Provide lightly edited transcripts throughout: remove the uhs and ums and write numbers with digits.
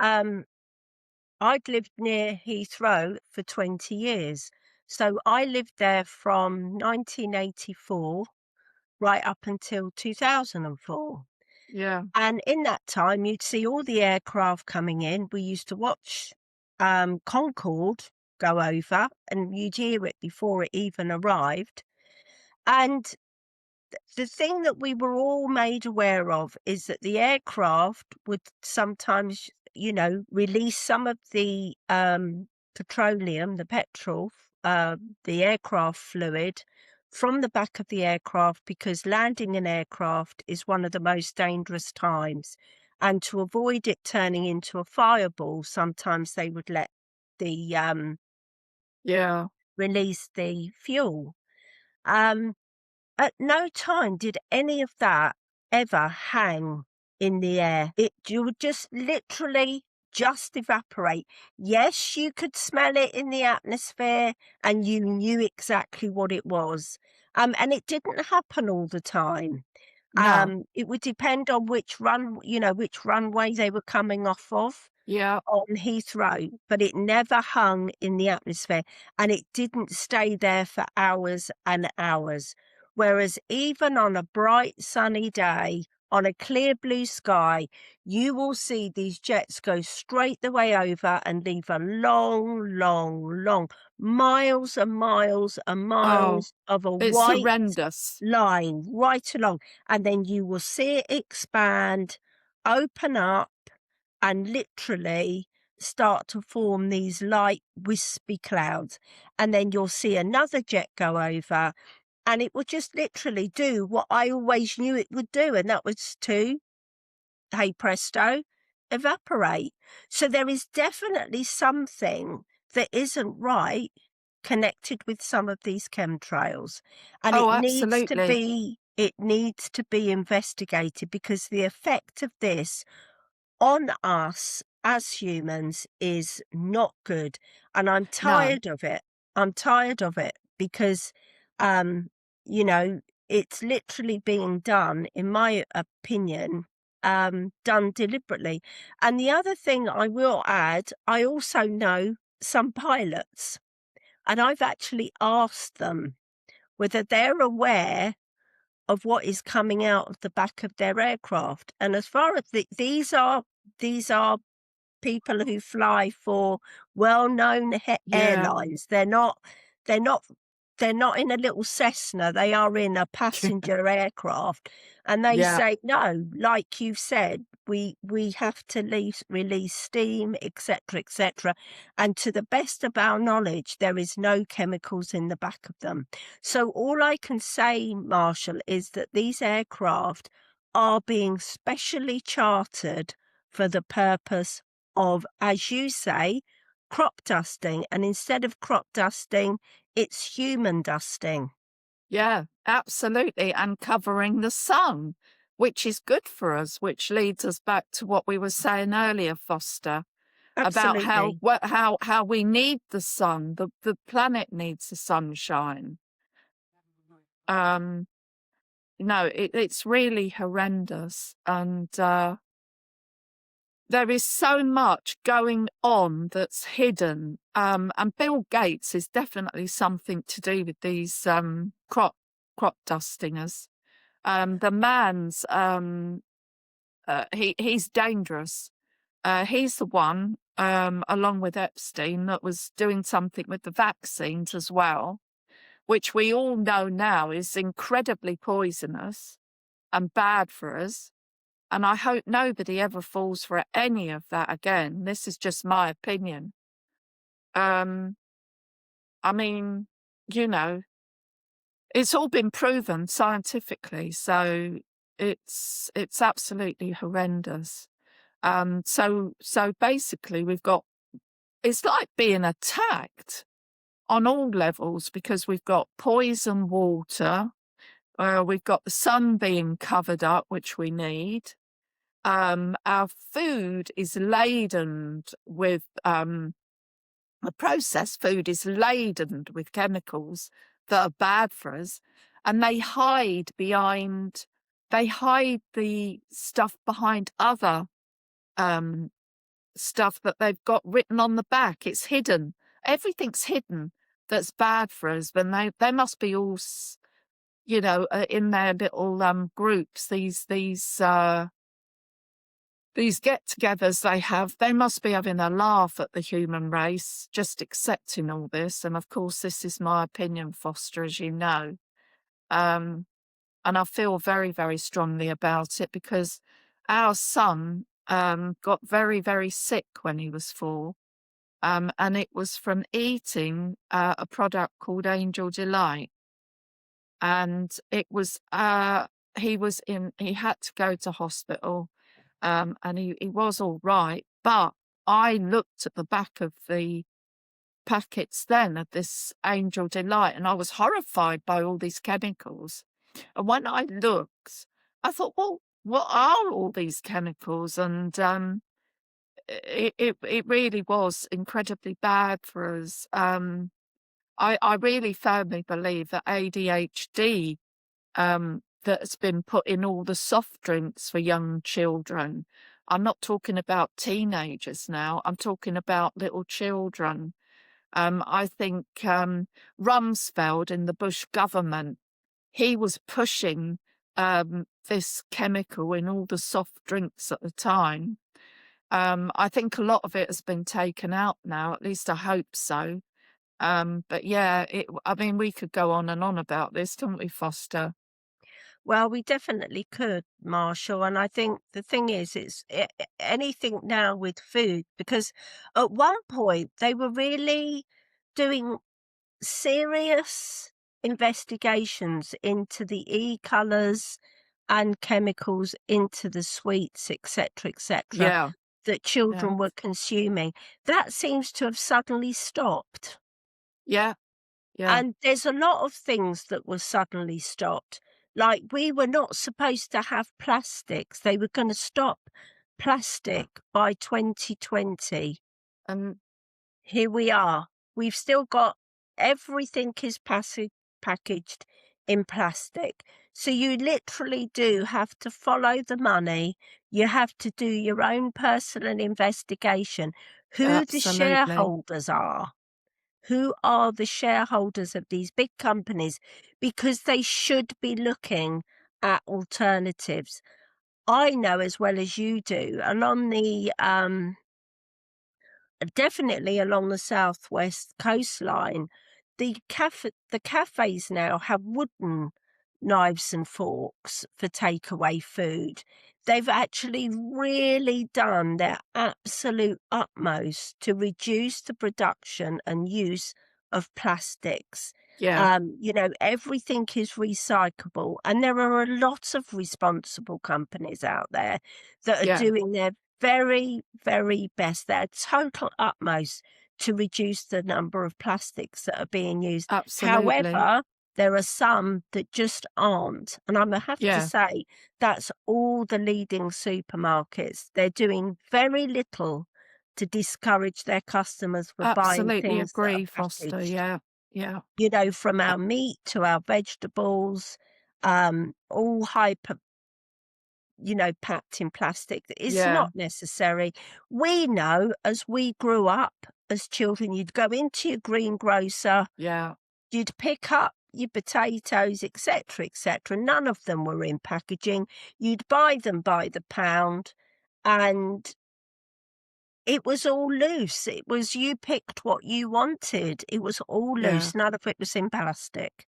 um, I'd lived near Heathrow for 20 years. So I lived there from 1984 right up until 2004. Yeah. And in that time, you'd see all the aircraft coming in. We used to watch Concorde go over, and you'd hear it before it even arrived. And the thing that we were all made aware of is that the aircraft would sometimes, release some of the petroleum, the petrol, the aircraft fluid from the back of the aircraft, because landing an aircraft is one of the most dangerous times. And to avoid it turning into a fireball, sometimes they would let the Yeah. release the fuel. Um, at no time did any of that ever hang in the air. You would just literally just evaporate. Yes, you could smell it in the atmosphere and you knew exactly what it was. And it didn't happen all the time. No. It would depend on which runway they were coming off of Yeah. on Heathrow, but it never hung in the atmosphere and it didn't stay there for hours and hours. Whereas even on a bright sunny day, on a clear blue sky, you will see these jets go straight the way over and leave a long, long, long, miles and miles and Oh, miles of a it's white horrendous. line right along. And then you will see it expand, open up, and literally start to form these light wispy clouds. And then you'll see another jet go over and it will just literally do what I always knew it would do, and that was to, hey presto, evaporate. So there is definitely something that isn't right connected with some of these chemtrails. And Oh, absolutely. it needs to be investigated, because the effect of this on us as humans is not good, and I'm No. tired of it. I'm tired of it because, um, you know, it's literally being done, in my opinion, done deliberately. And the other thing I will add, I also know some pilots, and I've actually asked them whether they're aware of what is coming out of the back of their aircraft. And as far as these are people who fly for well-known Yeah. airlines. They're not they're not in a little Cessna, they are in a passenger aircraft, and they Yeah. say, "No, like you've said, we have to release steam, etc., etc." And to the best of our knowledge, there is no chemicals in the back of them. So all I can say, Marshall, is that these aircraft are being specially chartered for the purpose of, as you say, crop dusting, and instead of crop dusting, it's human dusting. Yeah, absolutely. And covering the sun, which is good for us, which leads us back to what we were saying earlier, Foster, about Absolutely. how we need the sun. The planet needs the sunshine. Um, no, it's really horrendous. And there is so much going on that's hidden. And Bill Gates is definitely something to do with these crop dustingers. The man's he's dangerous. He's the one, along with Epstein, that was doing something with the vaccines as well, which we all know now is incredibly poisonous and bad for us. And I hope nobody ever falls for any of that again. This is just my opinion. Um, I mean, you know, it's all been proven scientifically, so it's absolutely horrendous. So basically, we've got it's like being attacked on all levels because we've got poison water, we've got the sun being covered up, which we need. Our food is laden with the processed food is laden with chemicals that are bad for us, and they hide the stuff behind other um, stuff that they've got written on the back. It's hidden. Everything's hidden that's bad for us, when they must be all in their little, groups, these get-togethers they have, they must be having a laugh at the human race, just accepting all this, and of course, this is my opinion, Foster, as you know. Um, and I feel very, very strongly about it because our son, got very, very sick when he was 4, and it was from eating, a product called Angel Delight. And it was, he had to go to hospital, and he was all right, but I looked at the back of the packets then of this Angel Delight, and I was horrified by all these chemicals. And when I looked, I thought, "Well, what are all these chemicals?" And, it really was incredibly bad for us. I really firmly believe that ADHD, that's been put in all the soft drinks for young children. I'm not talking about teenagers now, I'm talking about little children. I think, Rumsfeld in the Bush government, he was pushing, this chemical in all the soft drinks at the time. I think a lot of it has been taken out now, at least I hope so. But yeah, I mean, we could go on and on about this, couldn't we, Foster? Well, we definitely could, Marshall, and I think the thing is, it's anything now with food, because at one point they were really doing serious investigations into the e-colours and chemicals into the sweets, etc., Yeah, that yeah, children were consuming. That seems to have suddenly stopped. yeah, yeah, And there's a lot of things that were suddenly stopped. Like, we were not supposed to have plastics. They were gonna stop yeah. plastic by 2020. And Here we are. We've still got everything is packaged in plastic. So you literally do have to follow the money. You have to do your own personal investigation, who the absolutely. shareholders are. Who are the shareholders of these big companies? Because they should be looking at alternatives. I know as well as you do, and on the definitely along the southwest coastline, the cafes now have wooden knives and forks for takeaway food. They've actually really done their absolute utmost to reduce the production and use of plastics. Yeah, Everything is recyclable, and there are a lot of responsible companies out there that are yeah, doing their very, very best, their total utmost to reduce the number of plastics that are being used. absolutely. However, there are some that just aren't, and Imma have to Yeah, say that's all the leading supermarkets. They're doing very little to discourage their customers for buying absolutely things that agree, are Foster. packaged, Yeah, yeah, from uh, our meat to our vegetables, all hyper packed in plastic that is yeah, not necessary. We know as we grew up as children, you'd go into your greengrocer, yeah, you'd pick up your potatoes, etc., none of them were in packaging. You'd buy them by the pound, and it was all loose. It was you picked what you wanted. It was all yeah. loose. None of it was in plastic.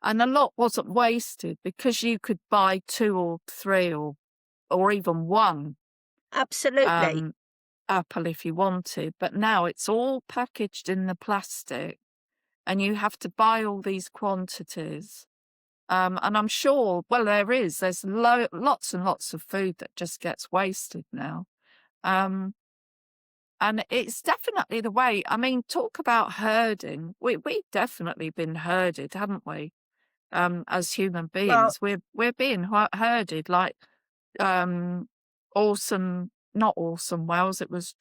And a lot wasn't wasted because you could buy 2 or 3 or even 1, Absolutely. um, apple if you wanted, but now it's all packaged in the plastic and you have to buy all these quantities. And I'm sure, well, there's lots and lots of food that just gets wasted now. Um, and it's definitely the way. I mean, talk about herding. We've definitely been herded, haven't we? As human Well, beings, we're being herded like, um, not Orson Welles, it was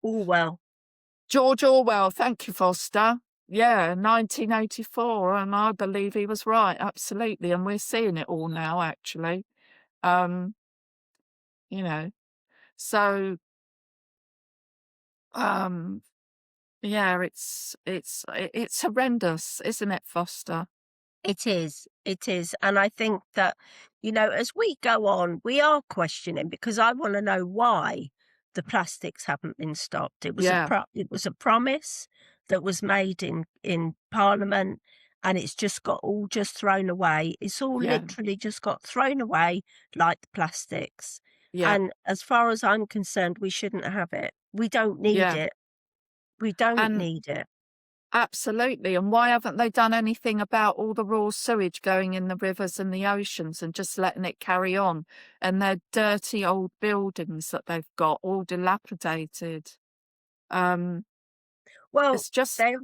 all well. George Orwell. Thank you, Foster. Yeah, 1984, and I believe he was right, absolutely, and we're seeing it all now, actually. Um, you know, so Um, yeah, it's horrendous, isn't it, Foster? It is, and I think that, as we go on, we are questioning because I wanna know why the plastics haven't been stopped. Yeah, It was a promise that was made in Parliament, and it's just got all just thrown away. It's all yeah, literally just got thrown away like the plastics, yeah, and as far as I'm concerned, we shouldn't have it. We don't need yeah, it. We don't and need it. absolutely, and why haven't they done anything about all the raw sewage going in the rivers and the oceans and just letting it carry on, and their dirty old buildings that they've got all dilapidated? Um, Well, it's just they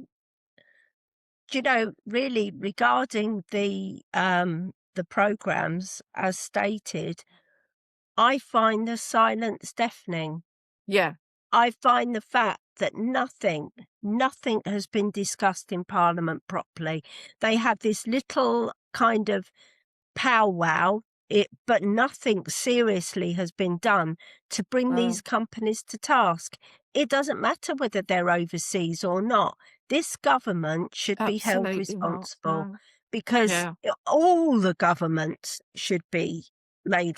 really regarding the programs as stated, I find the silence deafening. yeah, I find the fact that nothing has been discussed in Parliament properly. They had this little kind of powwow, but nothing seriously has been done to bring these well, companies to task. It doesn't matter whether they're overseas or not. This government should be held absolutely not, responsible no. because Yeah, all the governments should be made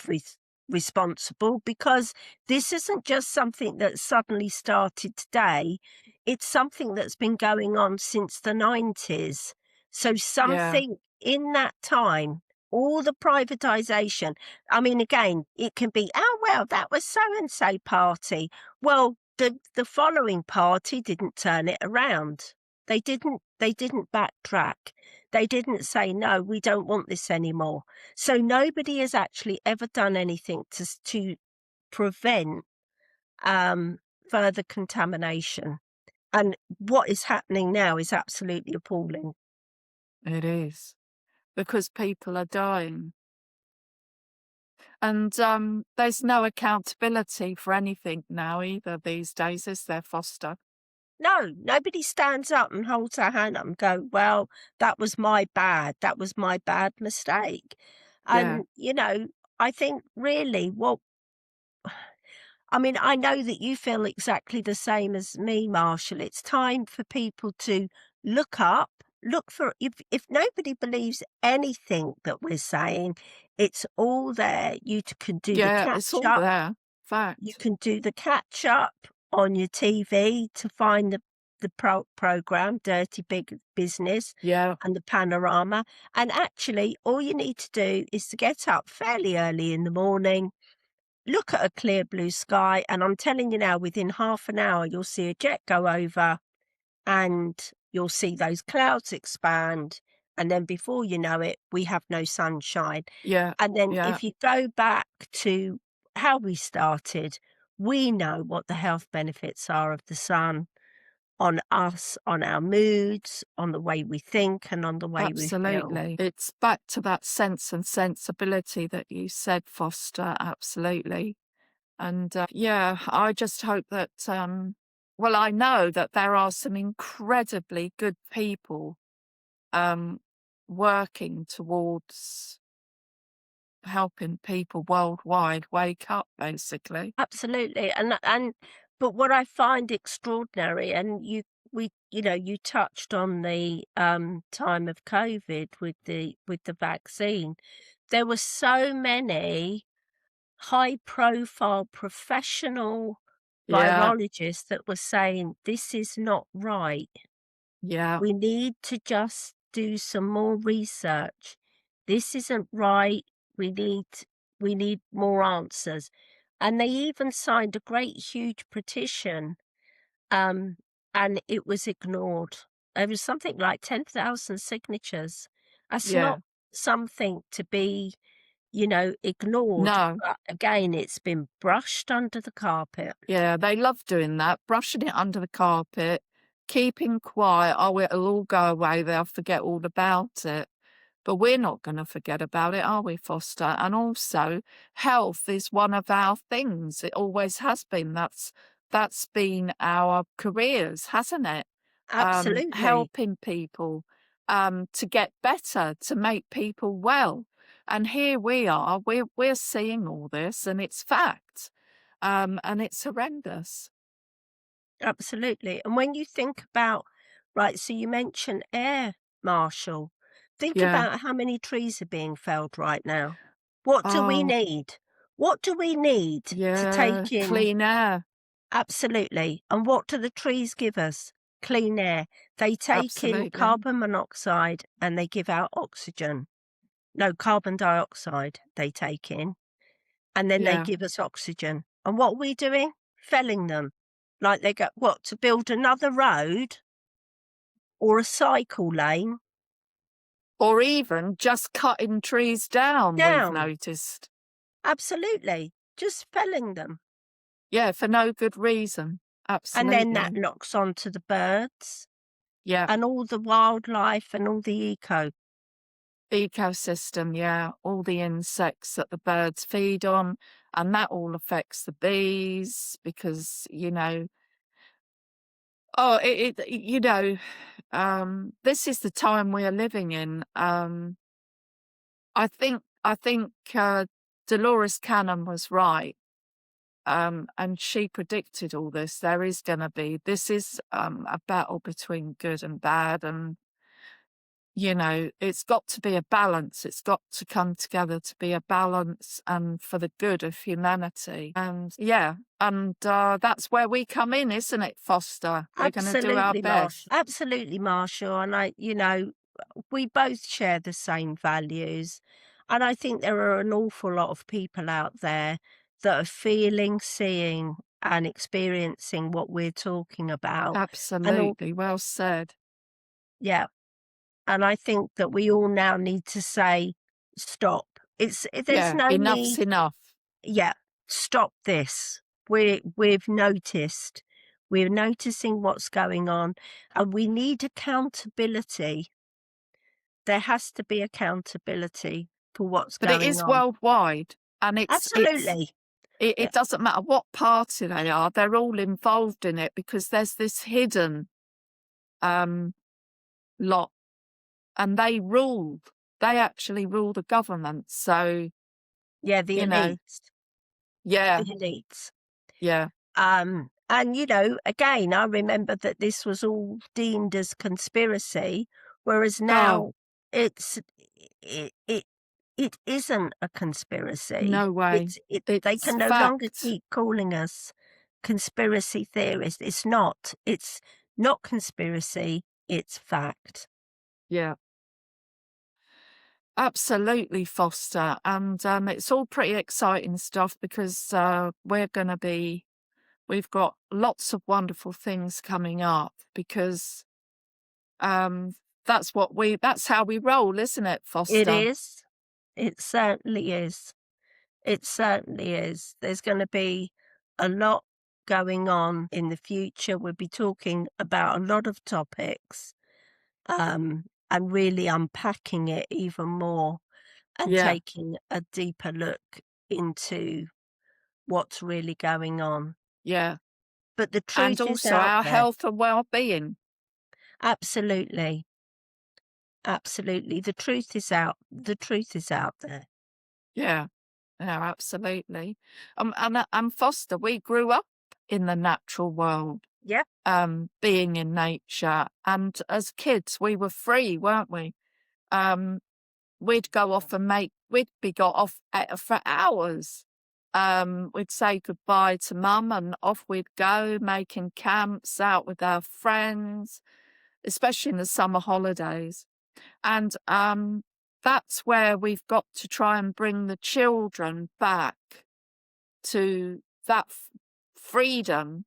responsible because this isn't just something that suddenly started today. It's something that's been going on since the 90s. So yeah, something in that time, all the privatization. I mean, again, it can be, "Oh, well, that was so and so party." Well, the following party didn't turn it around. They didn't backtrack. They didn't say, "No, we don't want this anymore." So nobody has actually ever done anything to prevent, um, further contamination. And what is happening now is absolutely appalling. it is, because people are dying. And, there's no accountability for anything now either these days, is there, Foster? No, nobody stands up and holds their hand up and go, "Well, that was my bad. That was my bad mistake." Yeah, And, I think really I mean, I know that you feel exactly the same as me, Marshall. It's time for people to look up, look for if nobody believes anything that we're saying, it's all there. Can do the yeah, it's catch all up. there. You Fact. can do the catch up on your TV to find the program, Dirty Big Business Yeah, and the Panorama, and actually, all you need to do is to get up fairly early in the morning, look at a clear blue sky, and I'm telling you now, within half an hour, you'll see a jet go over, and you'll see those clouds expand, and then before you know it, we have no sunshine. yeah, And then yeah, if you go back to how we started, we know what the health benefits are of the sun on us, on our moods, on the way we think, and on the way we feel. absolutely. It's back to that sense and sensibility that you said, Foster, absolutely. And, yeah, I just hope that, well, I know that there are some incredibly good people, um, working towards helping people worldwide wake up, basically. Absolutely, and but what I find extraordinary, and you touched on the, time of COVID with the vaccine. There were so many high profile professional Yeah, virologists that were saying, "This is not right. yeah, We need to just do some more research. This isn't right. We need we need more answers." And they even signed a great huge petition, um, and it was ignored. There was something like 10,000 signatures. That's yeah. not something to be, ignored, No, but again, it's been brushed under the carpet. yeah, they love doing that, brushing it under the carpet, keeping quiet. Oh, it'll all go away. They'll forget all about it. But we're not going to forget about it, are we, Foster? And also, health is one of our things. It always has been. That's been our careers, hasn't it? Absolutely. Helping people to get better, to make people well. And here we are. We're seeing all this, and it's fact, and it's horrendous. Absolutely, and when you think about right, so you mentioned air marshal. Think Yeah. about how many trees are being felled right now. What do we Oh, need? What do we need to yeah, take in clean air. absolutely, and what do the trees give us? Clean air. They take in Absolutely. carbon monoxide and they give out oxygen. No, carbon dioxide they take in, and then they Yeah. give us oxygen. And what are we doing? Felling them. Like they go what, to build another road or a cycle lane? Or even just cutting trees down, we've Down. noticed. Absolutely. Just felling them. Yeah, for no good reason. And then that Absolutely. knocks on to the birds Yeah. and all the wildlife and all the Ecosystem, yeah, all the insects that the birds feed on, and that all affects the bees because, this is the time we are living in. I think Dolores Cannon was right, and she predicted all this. There is gonna be this is, a battle between good and bad, and it's got to be a balance. It's got to come together to be a balance and for the good of humanity. And yeah, and that's where we come in, isn't it, Foster? We're going to do our best. Absolutely, Marshall, and we both share the same values, and I think there are an awful lot of people out there that are feeling, seeing, and experiencing what we're talking about, and all Absolutely. Well said. yeah, and I think that we all now need to say, "Stop." There's Yeah, no enough's need enough. yeah, "Stop this." We've noticed. We're noticing what's going on, and we need accountability. There has to be accountability for what's But it going is on. worldwide, and Absolutely. it Yeah, doesn't matter what party they are, they're all involved in it because there's this hidden um, lot, and they rule. They actually rule the government. So, yeah, the you know, elites, the yeah, elites. yeah. And, again, I remember that this was all deemed as conspiracy, whereas Oh, now it's it it it isn't a conspiracy. no way. They It's can no longer fact. keep calling us conspiracy theorists. It's not. It's not conspiracy, it's fact. Yeah, absolutely, Foster. And it's all pretty exciting stuff because we've got lots of wonderful things coming up because um, that's how we roll, isn't it, It Foster? is. It certainly is. It certainly is. There's gonna be a lot going on in the future. We'll be talking about a lot of topics, and really unpacking it even more and Yeah, taking a deeper look into what's really going on. yeah. But the And truth is also out our there. health and well-being. Absolutely. Absolutely. The truth is out there. Yeah. Yeah, absolutely. And Foster, we grew up in the natural world, Yep. being in nature, and as kids, we were free, weren't we? Um, we'd go off and we'd be got off for hours. We'd say goodbye to mum, and off we'd go, making camps out with our friends, especially in the summer holidays. And that's where we've got to try and bring the children back to that freedom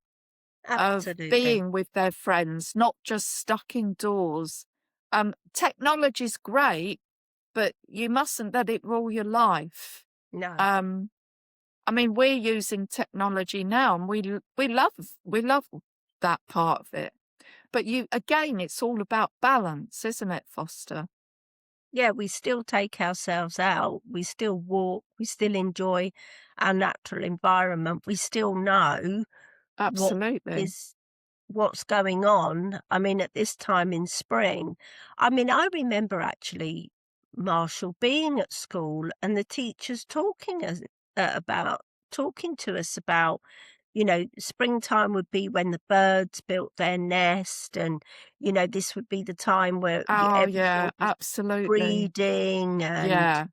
of Absolutely. being with their friends, not just stuck indoors. Technology's great, but you mustn't let it rule your life. No. Um, I mean, we're using technology now, and we love that part of it. But again, it's all about balance, isn't it, Foster? Yeah, we still take ourselves out. We still walk. We still enjoy our natural environment. We still know what Absolutely. is what's going on. I mean, at this time in spring, I remember actually, Marshall, being at school and the teachers talking to us about springtime would be when the birds built their nest and, this would be the time where Oh, everything yeah, was absolutely. breeding and, Yeah,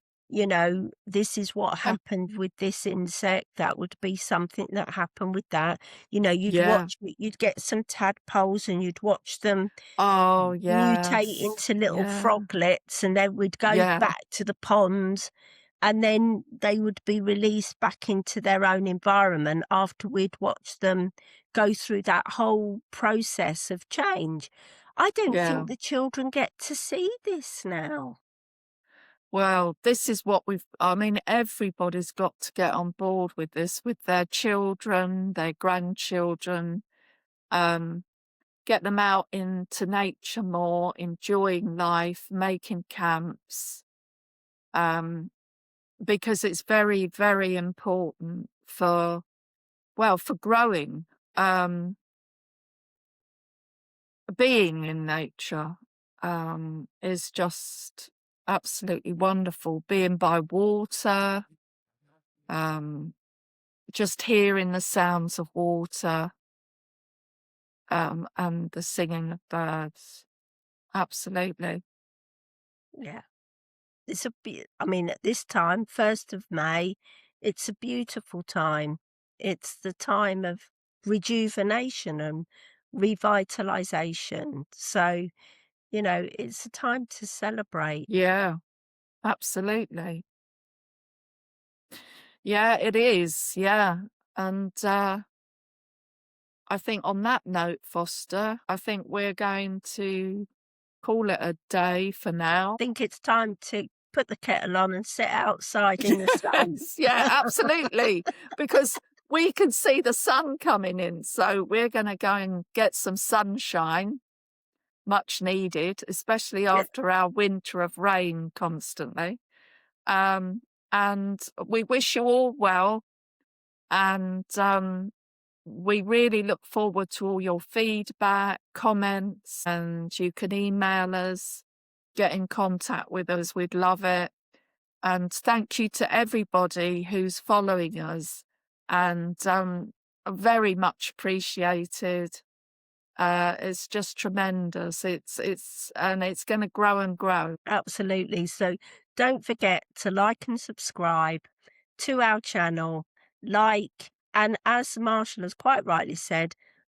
this is what and happened with this insect, that would be something that happened with that. yeah. You'd get some tadpoles and you'd watch them Oh, mutate yes. into little Yeah, froglets, and then we'd go yeah, back to the ponds, and then they would be released back into their own environment after we'd watched them go through that whole process of change. I don't yeah. think the children get to see this now. Well, this is what I mean, everybody's got to get on board with this, with their children, their grandchildren, um, get them out into nature more, enjoying life, making camps, um, because it's very, very important for growing, um, being in nature, is just absolutely wonderful. Being by water, um, just hearing the sounds of water, and the singing of birds. Absolutely. Yeah. I mean, at this time, 1st of May, it's a beautiful time. It's the time of rejuvenation and revitalization. So, it's a time to celebrate. Yeah, absolutely. Yeah, it is. Yeah. And I think on that note, Foster, I think we're going to call it a day for now. Think it's time to put the kettle on and sit outside in the sun. Yes, yeah, absolutely. Because we can see the sun coming in. So we're going to go and get some sunshine, much needed, especially Yeah, after our winter of rain constantly. Um, and we wish you all well. And we really look forward to all your feedback, comments, and you can email us, get in contact with us. We'd love it. And thank you to everybody who's following us, and very much appreciated. It's just tremendous. It's going to grow and grow. absolutely. So don't forget to like and subscribe to our channel, and as Marshall has quite rightly said,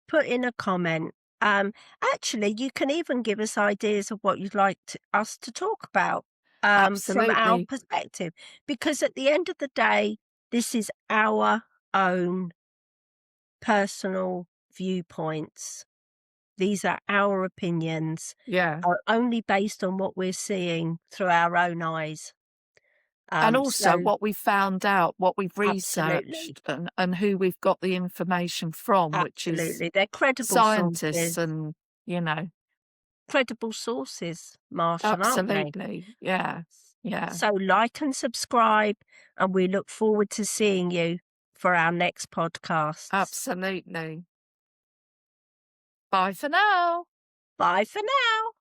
put in a comment. Um, Actually, you can even give us ideas of what you'd like us to talk about from our Absolutely. perspective, because at the end of the day, this is our own personal viewpoints. These are our opinions, Yeah. are only based on what we're seeing through our own eyes. And also So what we found out, what we've absolutely, researched, and who we've got the information from, which is absolutely. They're scientists and, you know, credible sources, Marshall, aren't they? absolutely. Yeah. Yeah. So like and subscribe, and we look forward to seeing you for our next podcasts. Absolutely. Bye for now. Bye for now.